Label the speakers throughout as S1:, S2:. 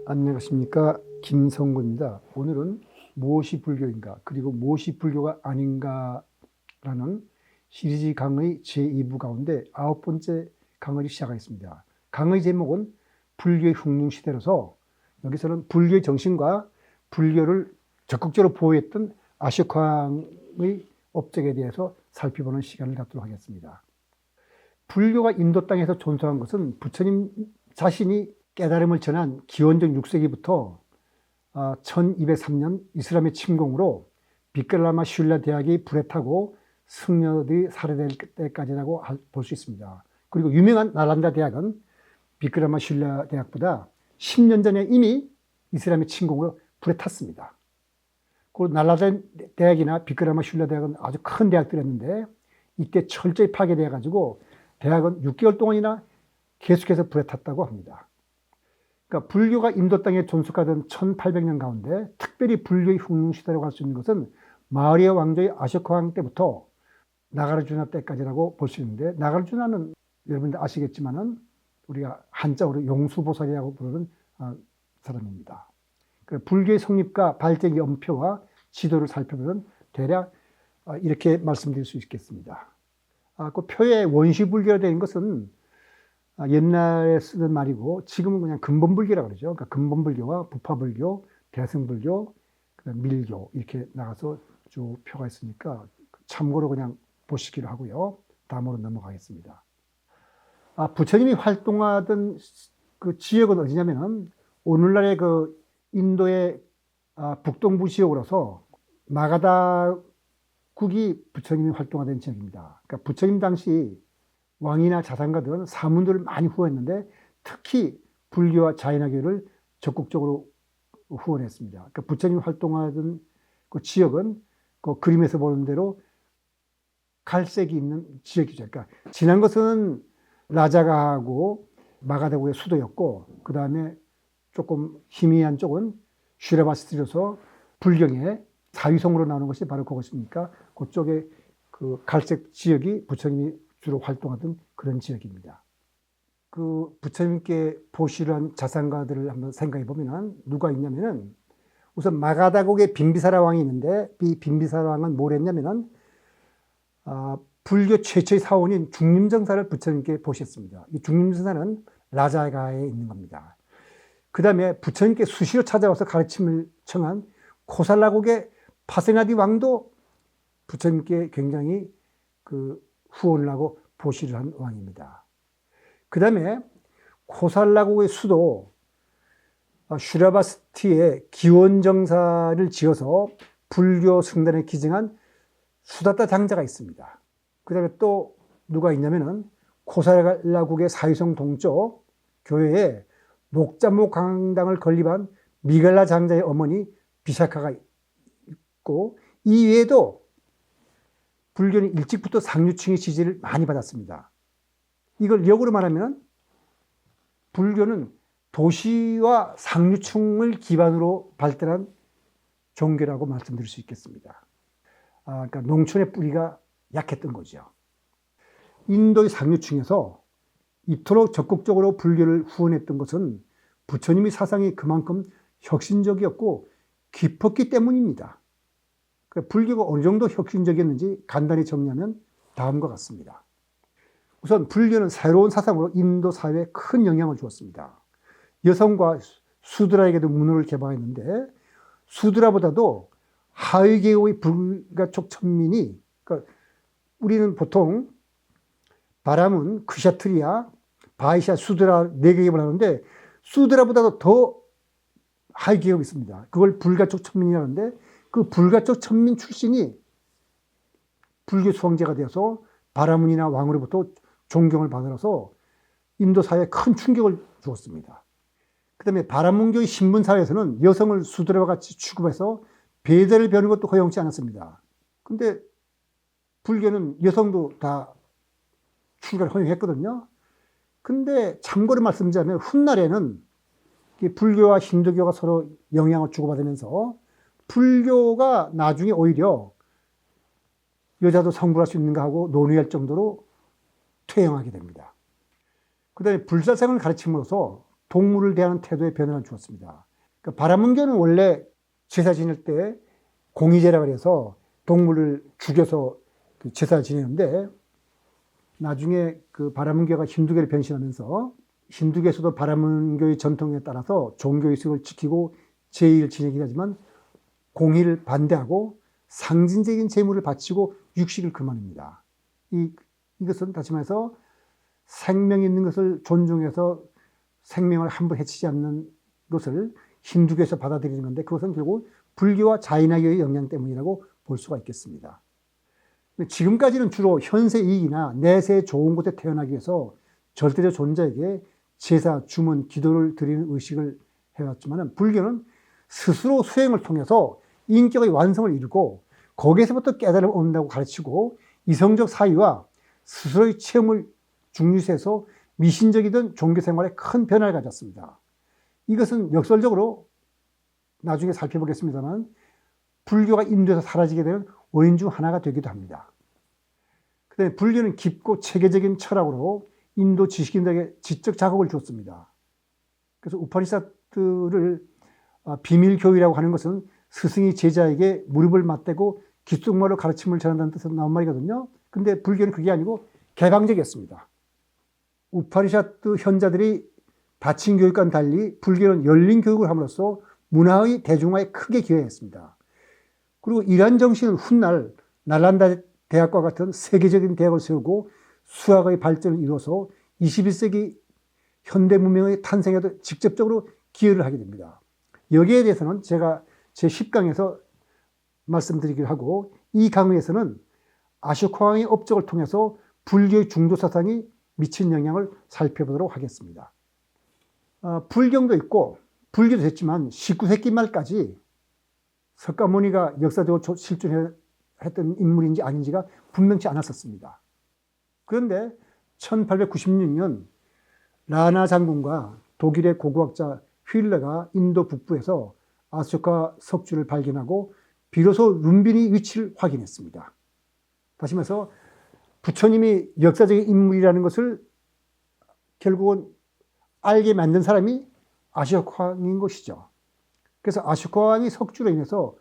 S1: 안녕하십니까, 김성구입니다. 오늘은 무엇이 불교인가, 그리고 무엇이 불교가 아닌가라는 시리즈 강의 제2부 가운데 9번째 강의를 시작하겠습니다. 강의 제목은 불교의 흉흉시대로서, 여기서는 불교의 정신과 불교를 적극적으로 보호했던 아쇼카왕의 업적에 대해서 살펴보는 시간을 갖도록 하겠습니다. 불교가 인도 땅에서 존속한 것은 부처님 자신이 깨달음을 전한 기원전 6세기부터 1203년 이슬람의 침공으로 비끌라마 슐라 대학이 불에 타고 승려들이 살해될 때까지라고 볼 수 있습니다. 그리고 유명한 나란다 대학은 비끌라마 슐라 대학보다 10년 전에 이미 이슬람의 침공으로 불에 탔습니다. 그 나란다 대학이나 비끌라마 슐라 대학은 아주 큰 대학들이었는데 이때 철저히 파괴되어 가지고 대학은 6개월 동안이나 계속해서 불에 탔다고 합니다. 그러니까 불교가 인도 땅에 존속하던 1800년 가운데 특별히 불교의 흉흉시대라고 할 수 있는 것은 마우리아 왕조의 아쇼카 왕 때부터 나가르주나 때까지라고 볼 수 있는데, 나가르주나는 여러분들 아시겠지만은 우리가 한자어로 용수보살이라고 부르는 사람입니다. 불교의 성립과 발전의 엄표와 지도를 살펴보면 대략 이렇게 말씀드릴 수 있겠습니다. 그 표의 원시불교가 된 것은 옛날에 쓰던 말이고 지금은 그냥 근본불교라고 그러죠. 그러니까 근본불교와 부파불교, 대승불교, 밀교 이렇게 나가서 쭉 표가 있으니까 참고로 그냥 보시기로 하고요. 다음으로 넘어가겠습니다. 부처님이 활동하던 그 지역은 어디냐면은 오늘날의 그 인도의 북동부 지역으로서 마가다국이 부처님이 활동하던 지역입니다. 그러니까 부처님 당시 왕이나 자산가들은 사문들을 많이 후원했는데 특히 불교와 자인화교를 적극적으로 후원했습니다. 그러니까 부처님 활동하던 그 지역은 그 그림에서 보는 대로 갈색이 있는 지역이죠. 그러니까 지난 것은 라자가하고 마가다국의 수도였고, 그 다음에 조금 희미한 쪽은 슈라바스트로서 불경의 사위성으로 나오는 것이 바로 그것입니까? 그쪽에 그 갈색 지역이 부처님이 주로 활동하던 그런 지역입니다. 그 부처님께 보시를 한 자산가들을 한번 생각해 보면 누가 있냐면은, 우선 마가다국의 빈비사라 왕이 있는데 이 빈비사라 왕은 뭘 했냐면은 불교 최초의 사원인 중림정사를 부처님께 보셨습니다. 이 중림정사는 라자가에 있는 겁니다. 그 다음에 부처님께 수시로 찾아와서 가르침을 청한 코살라국의 파세나디 왕도 부처님께 굉장히 그 후원을 하고 보시를 한 왕입니다. 그 다음에 코살라국의 수도 슈라바스티에 기원정사를 지어서 불교 성단에 기증한 수다타 장자가 있습니다. 그 다음에 또 누가 있냐면은 코살라국의 사위성 동쪽 교회에 녹자목 강당을 건립한 미갈라 장자의 어머니 비샤카가 있고, 이 외에도 불교는 일찍부터 상류층의 지지를 많이 받았습니다. 이걸 역으로 말하면 불교는 도시와 상류층을 기반으로 발달한 종교라고 말씀드릴 수 있겠습니다. 그러니까 농촌의 뿌리가 약했던 거죠. 인도의 상류층에서 이토록 적극적으로 불교를 후원했던 것은 부처님의 사상이 그만큼 혁신적이었고 깊었기 때문입니다. 불교가 어느 정도 혁신적이었는지 간단히 정리하면 다음과 같습니다. 우선 불교는 새로운 사상으로 인도 사회에 큰 영향을 주었습니다. 여성과 수드라에게도 문호를 개방했는데, 수드라보다도 하위 계급의 불가촉 천민이, 그러니까 우리는 보통 바라문, 크샤트리아, 바이샤, 수드라 4개급을 하는데 수드라보다도 더 하위 계급이 있습니다. 그걸 불가촉 천민이라고 하는데, 그 불가촉 천민 출신이 불교 수행자가 되어서 바라문이나 왕으로부터 존경을 받아서 인도 사회에 큰 충격을 주었습니다. 그 다음에 바라문교의 신분사회에서는 여성을 수드라와 같이 취급해서 배대를 베는 것도 허용치 않았습니다. 근데 불교는 여성도 다 출가를 허용했거든요. 근데 참고로 말씀드리자면 훗날에는 불교와 힌두교가 서로 영향을 주고받으면서 불교가 나중에 오히려 여자도 성불할 수 있는가 하고 논의할 정도로 퇴행하게 됩니다. 그 다음에 불사생을 가르침으로써 동물을 대하는 태도에 변화를 주었습니다. 그러니까 바라문교는 원래 제사 지낼 때 공의제라고 해서 동물을 죽여서 그 제사를 지내는데, 나중에 그 바라문교가 힌두교로 변신하면서 힌두교에서도 바라문교의 전통에 따라서 종교의식을 지키고 제의를 지내긴 하지만 공의를 반대하고 상징적인 제물을 바치고 육식을 금합니다. 이것은 다시 말해서 생명 있는 것을 존중해서 생명을 함부로 해치지 않는 것을 힌두교에서 받아들이는 건데, 그것은 결국 불교와 자인학교의 영향 때문이라고 볼 수가 있겠습니다. 지금까지는 주로 현세 이익이나 내세에 좋은 곳에 태어나기 위해서 절대적 존재에게 제사, 주문, 기도를 드리는 의식을 해왔지만, 불교는 스스로 수행을 통해서 인격의 완성을 이루고 거기에서부터 깨달음을 얻는다고 가르치고, 이성적 사유와 스스로의 체험을 중시해서 미신적이던 종교 생활에 큰 변화를 가졌습니다. 이것은 역설적으로 나중에 살펴보겠습니다만 불교가 인도에서 사라지게 되는 원인 중 하나가 되기도 합니다. 그다음에 불교는 깊고 체계적인 철학으로 인도 지식인들에게 지적 자극을 줬습니다. 그래서 우파니샤드를 비밀교의라고 하는 것은 스승이 제자에게 무릎을 맞대고 귓속말로 가르침을 전한다는 뜻으로 나온 말이거든요. 근데 불교는 그게 아니고 개방적이었습니다. 우파니샤드 현자들이 다친 교육과는 달리 불교는 열린 교육을 함으로써 문화의 대중화에 크게 기여했습니다. 그리고 이러한 정신은 훗날 날란다 대학과 같은 세계적인 대학을 세우고 수학의 발전을 이뤄서 21세기 현대 문명의 탄생에도 직접적으로 기여를 하게 됩니다. 여기에 대해서는 제가 제 10강에서 말씀드리기로 하고, 이 강의에서는 아쇼카 왕의 업적을 통해서 불교의 중도 사상이 미친 영향을 살펴보도록 하겠습니다. 불경도 있고 불교도 됐지만 19세기 말까지 석가모니가 역사적으로 실존했던 인물인지 아닌지가 분명치 않았었습니다. 그런데 1896년 라나 장군과 독일의 고고학자 휠레가 인도 북부에서 아쇼카 석주를 발견하고 비로소 룸비니 위치를 확인했습니다. 다시 말해서 부처님이 역사적인 인물이라는 것을 결국은 알게 만든 사람이 아쇼카 왕인 것이죠. 그래서 아쇼카 왕이 석주로 인해서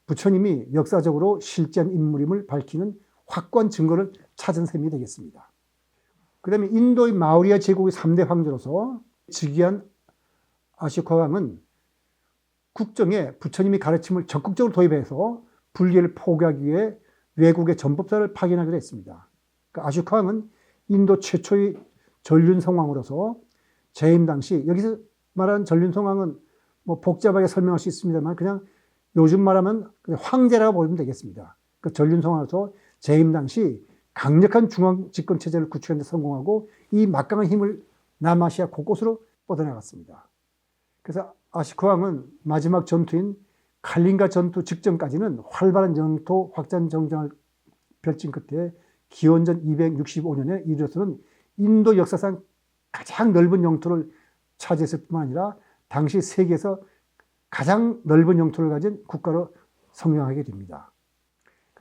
S1: 부처님이 역사적으로 실제한 인물임을 밝히는 확고한 증거를 찾은 셈이 되겠습니다. 그 다음에 인도의 마우리아 제국의 3대 황제로서 즉위한 아쇼카 왕은 국정에 부처님이 가르침을 적극적으로 도입해서 불교를 포기하기 위해 외국의 전법사를 파견하기로 했습니다. 그러니까 아쇼카 왕은 인도 최초의 전륜성왕으로서 재임 당시, 여기서 말하는 전륜성왕은 뭐 복잡하게 설명할 수 있습니다만 그냥 요즘 말하면 황제라고 보면 되겠습니다. 그 전륜성왕으로서 재임 당시 강력한 중앙 집권 체제를 구축하는 데 성공하고 이 막강한 힘을 남아시아 곳곳으로 뻗어나갔습니다. 그래서 아쇼카 왕은 마지막 전투인 칼린가 전투 직전까지는 활발한 영토 확장 정장을 펼친 끝에 기원전 265년에 이르러서는 인도 역사상 가장 넓은 영토를 차지했을 뿐만 아니라 당시 세계에서 가장 넓은 영토를 가진 국가로 성장하게 됩니다.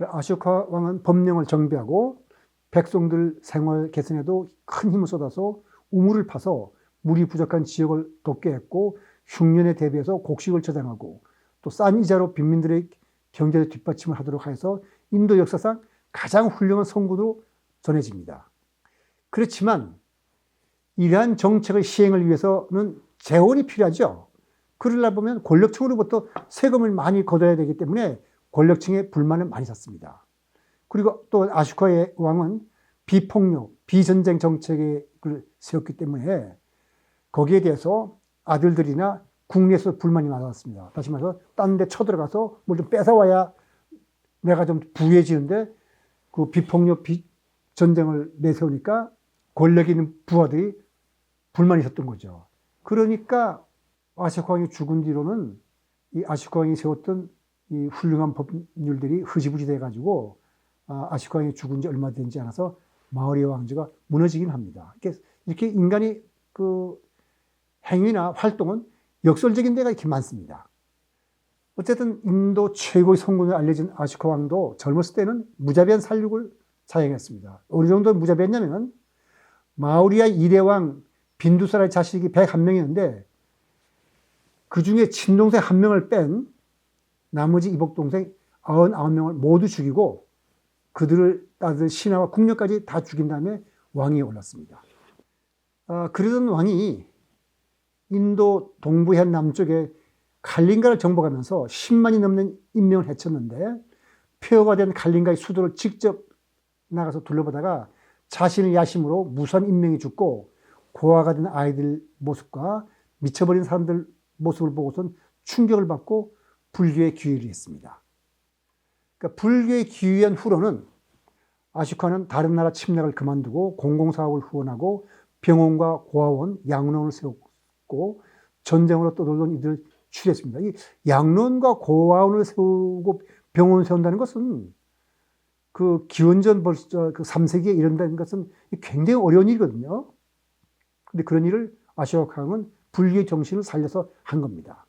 S1: 아쇼카 왕은 법령을 정비하고 백성들 생활 개선에도 큰 힘을 쏟아서 우물을 파서 물이 부족한 지역을 돕게 했고, 흉년에 대비해서 곡식을 저장하고 또 싼 이자로 빈민들의 경제를 뒷받침을 하도록 해서 인도 역사상 가장 훌륭한 성군으로 전해집니다. 그렇지만 이러한 정책의 시행을 위해서는 재원이 필요하죠. 그러려 보면 권력층으로부터 세금을 많이 걷어야 되기 때문에 권력층의 불만을 많이 샀습니다. 그리고 또 아쇼카 왕은 비폭력, 비전쟁 정책을 세웠기 때문에 거기에 대해서 아들들이나 국내에서 불만이 많았습니다. 다시 말해서 딴 데 쳐들어가서 뭘 좀 뺏어와야 내가 좀 부유해지는데 그 비폭력 전쟁을 내세우니까 권력 있는 부하들이 불만이 있었던 거죠. 그러니까 아쇼카 왕이 죽은 뒤로는 이 아쇼카 왕이 세웠던 이 훌륭한 법률들이 흐지부지 돼가지고 아쇼카 왕이 죽은 지 얼마 되지 않아서 마우리아 왕조가 무너지긴 합니다. 이렇게 인간이 그 행위나 활동은 역설적인 데가 이렇게 많습니다. 어쨌든 인도 최고의 성군으로 알려진 아쇼카 왕도 젊었을 때는 무자비한 살육을 자행했습니다. 어느 정도 무자비했냐면 마우리아 2대 왕 빈두사라의 자식이 101명이었는데 그 중에 친동생 1명을 뺀 나머지 이복동생 99명을 모두 죽이고 그들을 따르던 신하와 궁녀까지 다 죽인 다음에 왕위에 올랐습니다. 그러던 왕이 인도 동부현 남쪽에 칼린가를 정복하면서 10만이 넘는 인명을 해쳤는데 폐허가 된 칼린가의 수도를 직접 나가서 둘러보다가 자신의 야심으로 무수한 인명이 죽고 고아가 된 아이들 모습과 미쳐버린 사람들 모습을 보고선 충격을 받고 불교에 귀의를 했습니다. 그러니까 불교에 귀의한 후로는 아쇼카는 다른 나라 침략을 그만두고 공공사업을 후원하고 병원과 고아원, 양론을 세웠고 전쟁으로 떠돌던 이들을 추리했습니다. 이 양론과 고아원을 세우고 병원을 세운다는 것은 그 기원전 벌써 그 3세기에 이른다는 것은 굉장히 어려운 일이거든요. 근데 그런 일을 아쇼카 왕은 불교의 정신을 살려서 한 겁니다.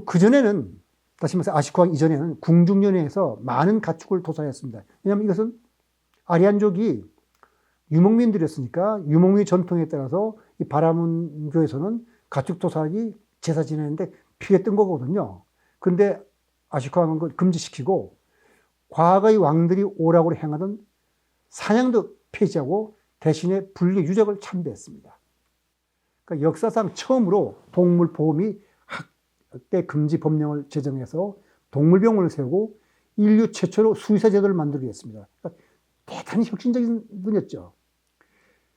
S1: 그전에는, 다시 말해서 아쇼카 왕 이전에는 궁중연회에서 많은 가축을 도살했습니다. 왜냐하면 이것은 아리안족이 유목민들이었으니까 유목민 전통에 따라서 이 바라문교에서는 가축 도살이 제사 지내는데 피했던 거거든요. 근데 아쇼카 왕은 그걸 금지시키고 과거의 왕들이 오락으로 행하던 사냥도 폐지하고 대신에 불교 유적을 참배했습니다. 그러니까 역사상 처음으로 동물 보호 및 학대 금지 법령을 제정해서 동물병원을 세우고 인류 최초로 수의사 제도를 만들게 했습니다. 그러니까 대단히 혁신적인 분이었죠.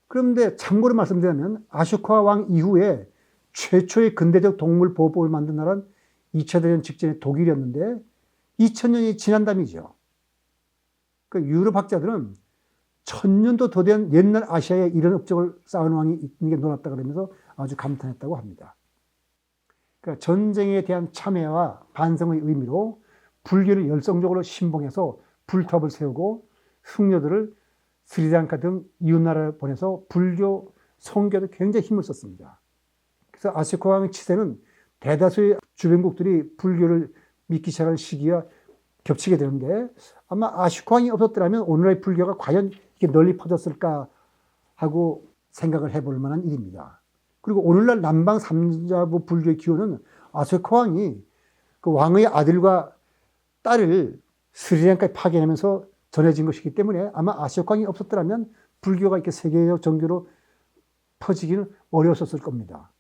S1: 그런데 참고로 말씀드리면 아쇼카 왕 이후에 최초의 근대적 동물 보호법을 만든 나라는 2차 대전 직전에 독일이었는데 2000년이 지난 다음이죠. 그 유럽 학자들은 1000년도 더 된 옛날 아시아에 이런 업적을 쌓은 왕이 있는 게 놀랍다 그러면서 아주 감탄했다고 합니다. 그러니까 전쟁에 대한 참회와 반성의 의미로 불교를 열성적으로 신봉해서 불탑을 세우고 승려들을 스리랑카 등 이웃나라를 보내서 불교 선교에 굉장히 힘을 썼습니다. 그래서 아쇼카 왕의 치세는 대다수의 주변국들이 불교를 믿기 시작한 시기와 겹치게 되는데 아마 아쇼카 왕이 없었더라면 오늘날의 불교가 과연 이렇게 널리 퍼졌을까 하고 생각을 해볼 만한 일입니다. 그리고 오늘날 남방 삼자부 불교의 기원은 아쇼카 왕이 그 왕의 아들과 딸을 스리랑카에 파견하면서 전해진 것이기 때문에 아마 아쇼카 왕이 없었더라면 불교가 이렇게 세계적 종교로 퍼지기는 어려웠을 겁니다.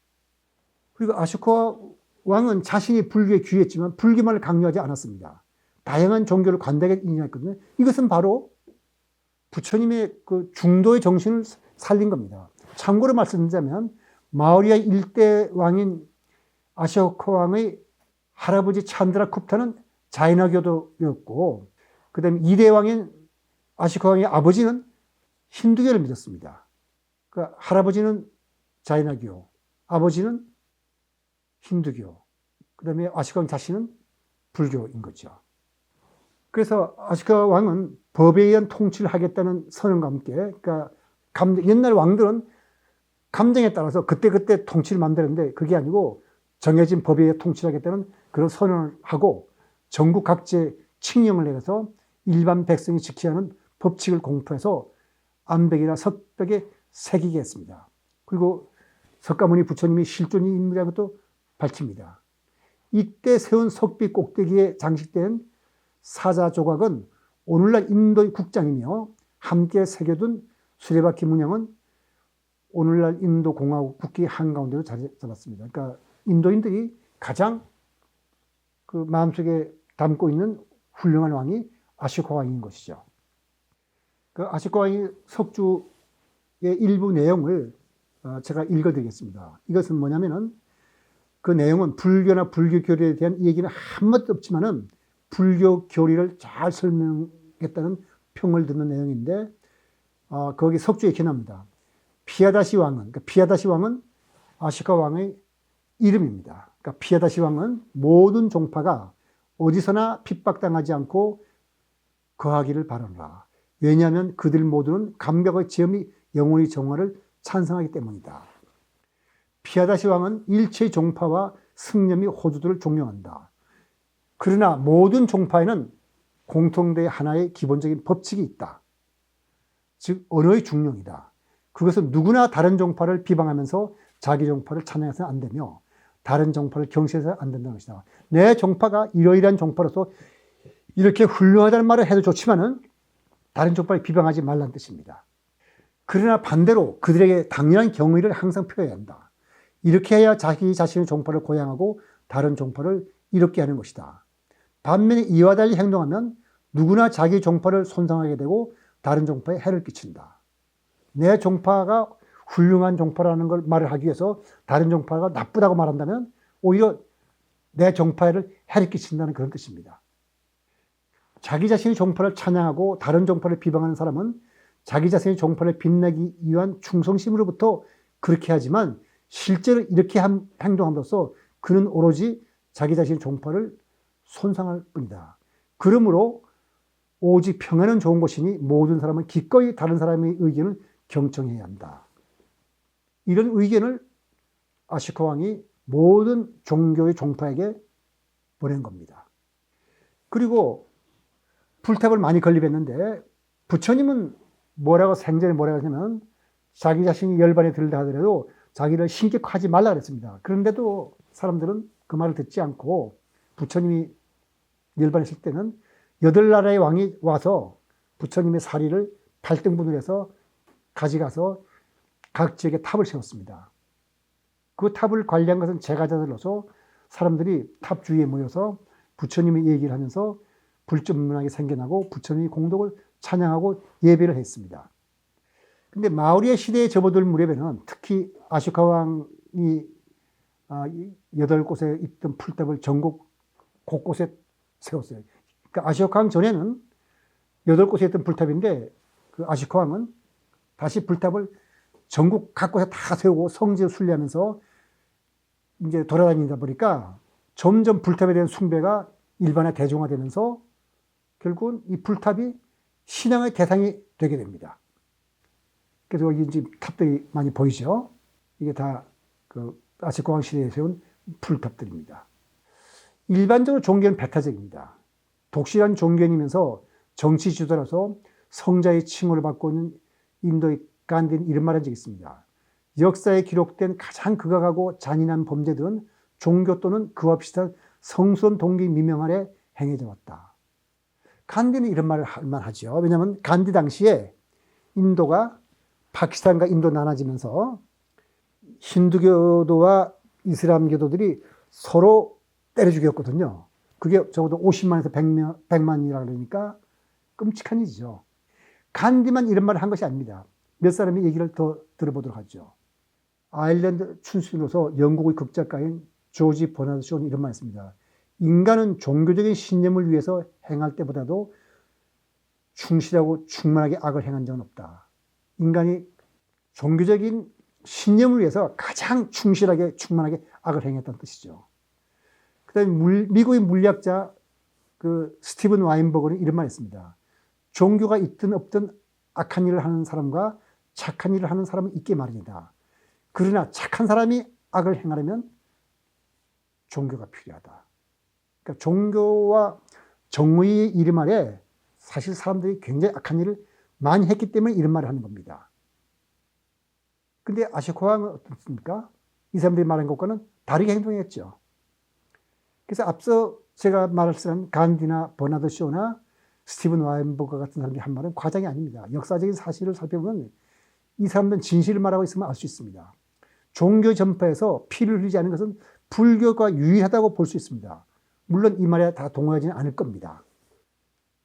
S1: 그리고 아쇼카 왕은 자신이 불교에 귀했지만 불교만을 강요하지 않았습니다. 다양한 종교를 관대하게 인정했거든요. 이것은 바로 부처님의 그 중도의 정신을 살린 겁니다. 참고로 말씀드리자면 마우리아 일대 왕인 아쇼카 왕의 할아버지 찬드라쿠프타는 자이나교도였고 그 다음에 2대 왕인 아쇼카 왕의 아버지는 힌두교를 믿었습니다. 그러니까 할아버지는 자이나교, 아버지는 힌두교, 그 다음에 아쇼카 왕 자신은 불교인 거죠. 그래서 아쇼카 왕은 법에 의한 통치를 하겠다는 선언과 함께, 그러니까 옛날 왕들은 감정에 따라서 그때그때 통치를 만드는데 그게 아니고 정해진 법에 의해 통치를 하겠다는 그런 선언을 하고 전국 각지에 칙령을 내려서 일반 백성이 지켜야 하는 법칙을 공포해서 암벽이나 석벽에 새기게 했습니다. 그리고 석가모니 부처님이 실존인 인물이라는 것도 밝힙니다. 이때 세운 석비 꼭대기에 장식된 사자 조각은 오늘날 인도의 국장이며 함께 새겨둔 수레바퀴 문양은 오늘날 인도 공화국 국기 한가운데로 자리 잡았습니다. 그러니까 인도인들이 가장 그 마음속에 담고 있는 훌륭한 왕이 아쇼카 왕인 것이죠. 그 아쇼카 왕의 석주의 일부 내용을 제가 읽어드리겠습니다. 이것은 뭐냐면은 그 내용은 불교나 불교 교리에 대한 얘기는 한마디도 없지만은 불교 교리를 잘 설명했다는 평을 듣는 내용인데 거기 석주에 이렇게 나옵니다. 피야다시 왕은, 그러니까 피야다시 왕은 아쇼카 왕의 이름입니다. 그러니까 피야다시 왕은 모든 종파가 어디서나 핍박당하지 않고 거하기를 바라노라. 왜냐하면 그들 모두는 감격의 지엄이 영원히 정화를 찬성하기 때문이다. 피야다시 왕은 일체의 종파와 승려 및 호주들을 존경한다. 그러나 모든 종파에는 공통된 하나의 기본적인 법칙이 있다. 즉 언어의 중용이다. 그것은 누구나 다른 종파를 비방하면서 자기 종파를 찬양해서는 안 되며 다른 종파를 경시해서는 안 된다는 것이다. 내 종파가 이러이러한 종파로서 이렇게 훌륭하다는 말을 해도 좋지만은 다른 종파를 비방하지 말라는 뜻입니다. 그러나 반대로 그들에게 당연한 경의를 항상 표해야 한다. 이렇게 해야 자기 자신의 종파를 고양하고 다른 종파를 이롭게 하는 것이다. 반면에 이와 달리 행동하면 누구나 자기 종파를 손상하게 되고 다른 종파에 해를 끼친다. 내 종파가 훌륭한 종파라는 걸 말을 하기 위해서 다른 종파가 나쁘다고 말한다면 오히려 내 종파를 해를 끼친다는 그런 뜻입니다. 자기 자신의 종파를 찬양하고 다른 종파를 비방하는 사람은 자기 자신의 종파를 빛내기 위한 충성심으로부터 그렇게 하지만 실제로 이렇게 행동함으로써 그는 오로지 자기 자신의 종파를 손상할 뿐이다. 그러므로 오직 평안은 좋은 것이니 모든 사람은 기꺼이 다른 사람의 의견을 경청해야 한다. 이런 의견을 아쇼카 왕이 모든 종교의 종파에게 보낸 겁니다. 그리고 불탑을 많이 건립했는데 부처님은 생전에 뭐라고 하냐면 자기 자신이 열반에 들다 하더라도 자기를 신격하지 말라 그랬습니다. 그런데도 사람들은 그 말을 듣지 않고 부처님이 열반에 있을 때는 8나라의 왕이 와서 부처님의 사리를 8등분을 해서 가져가서 각 지역에 탑을 세웠습니다. 그 탑을 관리한 것은 제가자들로서 사람들이 탑 주위에 모여서 부처님의 얘기를 하면서 불전문하게 생겨나고 부처님의 공덕을 찬양하고 예배를 했습니다. 근데 마우리의 시대에 접어들 무렵에는 특히 아쇼카 왕이 8곳에 있던 풀탑을 전국 곳곳에 세웠어요. 그러니까 아쇼카 왕 전에는 8곳에 있던 풀탑인데 그 아쇼카 왕은 다시 풀탑을 전국 각곳에 다 세우고 성지를 순례하면서 이제 돌아다니다 보니까 점점 풀탑에 대한 숭배가 일반의 대중화되면서 결국은 이 풀탑이 신앙의 대상이 되게 됩니다. 그래서 여기 이제 탑들이 많이 보이죠? 이게 다 그 아쇼카 왕 시대에 세운 풀탑들입니다. 일반적으로 종교는 배타적입니다. 독실한 종교인이면서 정치 지도자로서 성자의 칭호를 받고 있는 인도의 간디는 이런 말을 한 적이 있습니다. 역사에 기록된 가장 극악하고 잔인한 범죄들은 종교 또는 그와 비슷한 성스러운 동기 미명 아래 행해져 왔다. 간디는 이런 말을 할 만하죠. 왜냐하면 간디 당시에 인도가 파키스탄과 인도 나눠지면서 힌두교도와 이슬람교도들이 서로 때려 죽였거든요. 그게 적어도 50만에서 100만이라 그러니까 끔찍한 일이죠. 간디만 이런 말을 한 것이 아닙니다. 몇 사람의 얘기를 더 들어보도록 하죠. 아일랜드 춘수로서 영국의 극작가인 조지 버나드 쇼는 이런 말을 했습니다. 인간은 종교적인 신념을 위해서 행할 때보다도 충실하고 충만하게 악을 행한 적은 없다. 인간이 종교적인 신념을 위해서 가장 충실하게 충만하게 악을 행했다는 뜻이죠. 그다음에 미국의 물리학자 그 스티븐 와인버그는 이런 말을 했습니다. 종교가 있든 없든 악한 일을 하는 사람과 착한 일을 하는 사람은 있게 마련이다. 그러나 착한 사람이 악을 행하려면 종교가 필요하다. 그러니까 종교와 정의의 이름 아래 사실 사람들이 굉장히 악한 일을 많이 했기 때문에 이런 말을 하는 겁니다. 근데 아쇼카 왕은 어떻습니까? 이 사람들이 말한 것과는 다르게 행동했죠. 그래서 앞서 제가 말했던 간디나 버나드 쇼나 스티븐 와인버그 같은 사람들이 한 말은 과장이 아닙니다. 역사적인 사실을 살펴보면 이 사람들은 진실을 말하고 있으면 알 수 있습니다. 종교 전파에서 피를 흘리지 않는 것은 불교가 유일하다고 볼 수 있습니다. 물론 이 말에 다 동의하지는 않을 겁니다.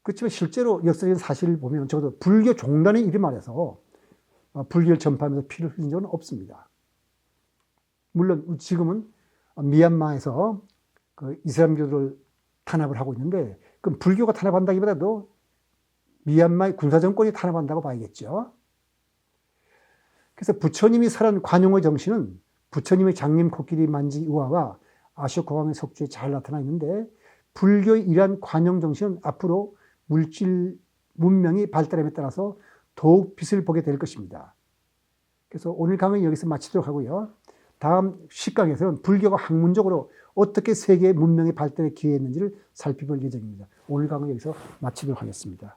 S1: 그렇지만 실제로 역사적인 사실을 보면 적어도 불교 종단의 이름 아래서 불교를 전파하면서 피를 흘린 적은 없습니다. 물론 지금은 미얀마에서 그 이슬람교를 탄압을 하고 있는데 그럼 불교가 탄압한다기보다도 미얀마의 군사정권이 탄압한다고 봐야겠죠. 그래서 부처님이 설한 관용의 정신은 부처님의 장님 코끼리 만지기 우화와 아쇼카 왕의 속주에 잘 나타나 있는데 불교의 이러한 관용 정신은 앞으로 물질 문명이 발달함에 따라서 더욱 빛을 보게 될 것입니다. 그래서 오늘 강의 여기서 마치도록 하고요. 다음 10강에서는 불교가 학문적으로 어떻게 세계의 문명의 발달에 기여했는지를 살펴볼 예정입니다. 오늘 강의 여기서 마치도록 하겠습니다.